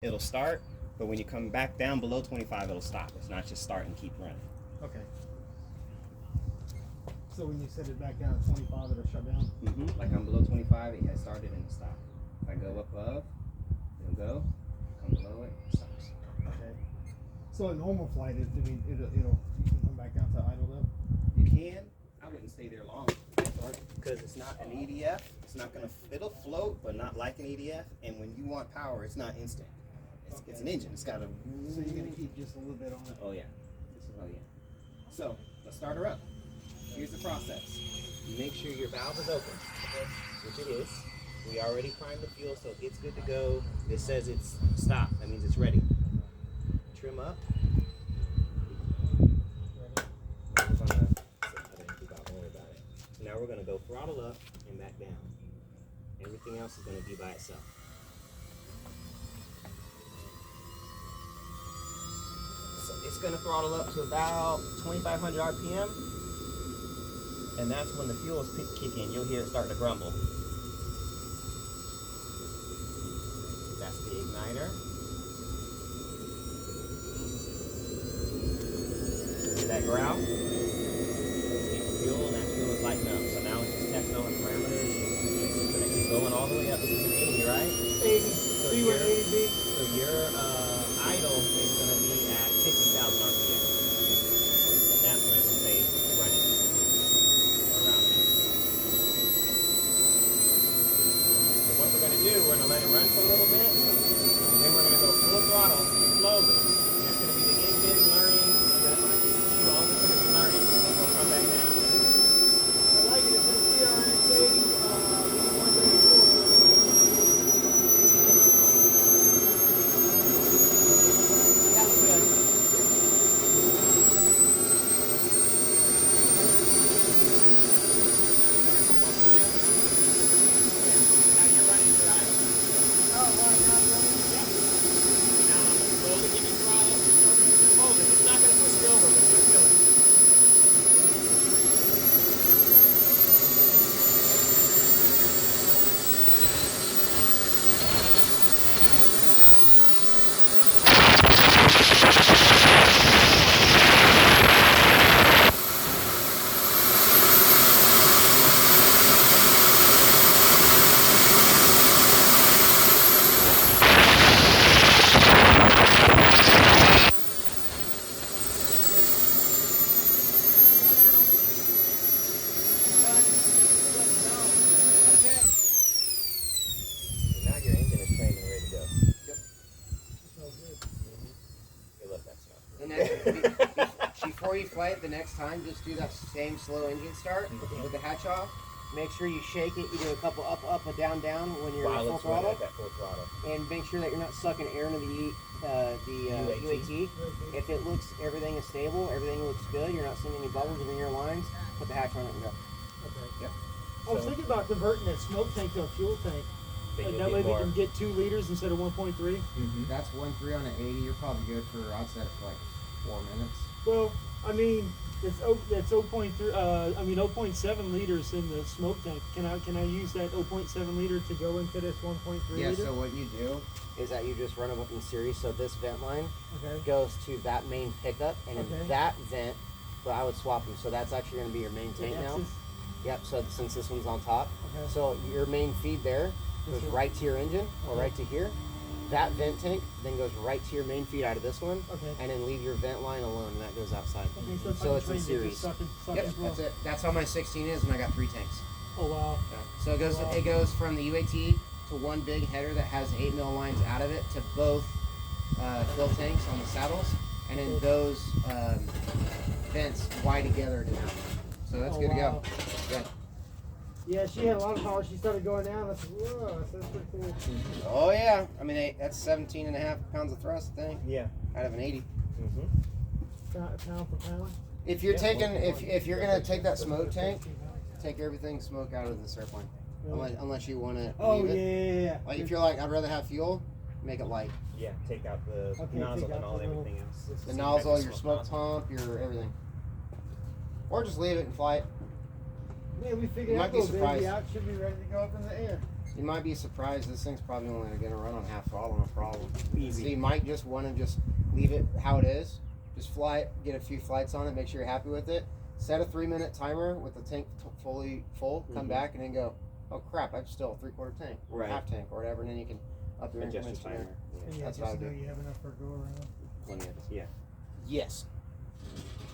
it'll start, but when you come back down below 25, it'll stop. It's not just start and keep running. Okay. So when you set it back down to 25, it'll shut down? Mm-hmm. Like I'm below 25, it has started and it stopped. If I go above, it'll go. Come below it, it stops. Okay. So a normal flight is, I mean, you can come back down to idle up? You can. I wouldn't stay there long because it's not an EDF. It's not gonna. It'll float, but not like an EDF. And when you want power, it's not instant. It's an engine. It's got a. So you're gonna keep just a little bit on it. Oh yeah. Oh yeah. So let's start her up. Here's the process. You make sure your valve is open, which it is. We already primed the fuel, so it's good to go. It says it's stopped. That means it's ready. Trim up. Now we're going to go throttle up and back down. Everything else is going to be by itself. So it's going to throttle up to about 2,500 RPM. And that's when the fuel is kick in. You'll hear it starting to grumble. That's the igniter. Hear that growl? Fuel, and that fuel is lighting up. So now it's just testing all the parameters. It's going to keep going all the way up. This is an 80, right? 80. So B1 80B. So your idle is going to be at 50,000 RPM. And that's when it will stay running around there. So what we're going to do, we're going to let it run for a little bit. And then we're going to go full throttle slowly. And it's going to be the engine learning. All it's going to be learning. We'll come back down. I like it. It's going to be our B1 84. Before you fly it the next time, just do that same slow engine start with the hatch off. Make sure you shake it. You do a couple up, and down when you're at full throttle. And make sure that you're not sucking air into the UAT. If it looks, everything is stable, everything looks good, you're not seeing any bubbles in your lines, put the hatch on it and go. Okay. Yep. I was thinking about converting that smoke tank to a fuel tank. And that way we can get 2 liters instead of 1.3. That's 1.3 on an 80. You're probably good for, I'd set it for like 4 minutes. Well, I mean, it's 0.7 liters in the smoke tank. Can I use that 0.7 liter to go into this 1.3 yeah, liter? so what you do is that you just run them up in series. So this vent line goes to that main pickup, and in that vent, well, I would swap them. So that's actually going to be your main tank now. Yep. So since this one's on top, so your main feed there goes right to your engine or right to here. That vent tank then goes right to your main feed out of this one, and then leave your vent line alone, and that goes outside. So it's in series. Yep, that's it. That's how my 16 is, and I got 3 tanks. Oh wow! Yeah. So it goes from the UAT to one big header that has 8 mil lines out of it to both fill tanks on the saddles, and then those vents wide together to now. So that's good to go. Yeah. Yeah, she had a lot of power. She started going down. I said, whoa, that's pretty cool. Oh yeah, I mean that's 17.5 pounds of thrust, I think. Yeah. Out of an 80. Pound for pound. If you're taking, if you're gonna take that smoke tank, take everything smoke out of this airplane, unless you want to. Oh leave it. yeah. Like if you're like, I'd rather have fuel, make it light. Yeah, take out the nozzle and all everything else. The nozzle, your smoke pump, your everything. Or just leave it and fly it. Yeah, we figured out the baby out. Should be ready to go up in the air. You might be surprised. This thing's probably only going to run on half throttle, no problem. Easy. So you might just want to just leave it how it is. Just fly it, get a few flights on it, make sure you're happy with it. Set a 3-minute timer with the tank fully full. Come back and then go, oh crap, I've still a 3/4 tank or half tank or whatever, and then you can up your adjust your increments. timer. And That's just how I do. know you have enough for a go around. Plenty of yeah. Yes.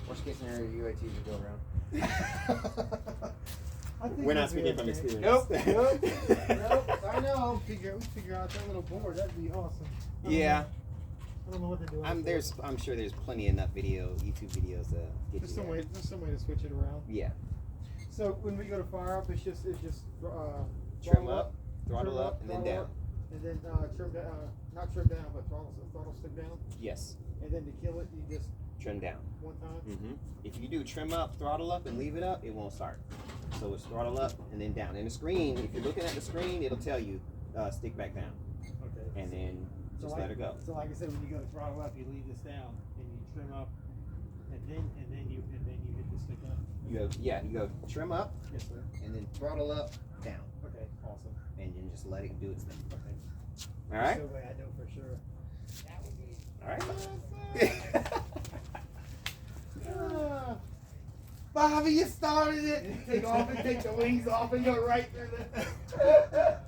Worst case scenario, UATs would go around. We're not speaking from experience. Nope. I know. We figure out that little board. That'd be awesome. Yeah. I don't know what they're doing. I'm sure there's plenty enough YouTube videos to get There's you some there. way. There's some way to switch it around. Yeah. So when we go to fire up, it's just Trim up, throttle up, and then down. And then trim down, not trim down, but throttle stick down. Yes. And then to kill it, you just Trim down. one time. If you do trim up, throttle up, and leave it up, it won't start. So it's throttle up and then down. And the screen, if you're looking at the screen, it'll tell you stick back down. Okay. And then just let it go. So like I said, when you go to throttle up, you leave this down and you trim up, and then you hit the stick up. You go trim up, Yes, sir. and then throttle up, down, Okay. Awesome. and then just let it do its thing. Okay. All right. So I know for sure. All right. Bobby, you started it. Take the wings off and go right through the.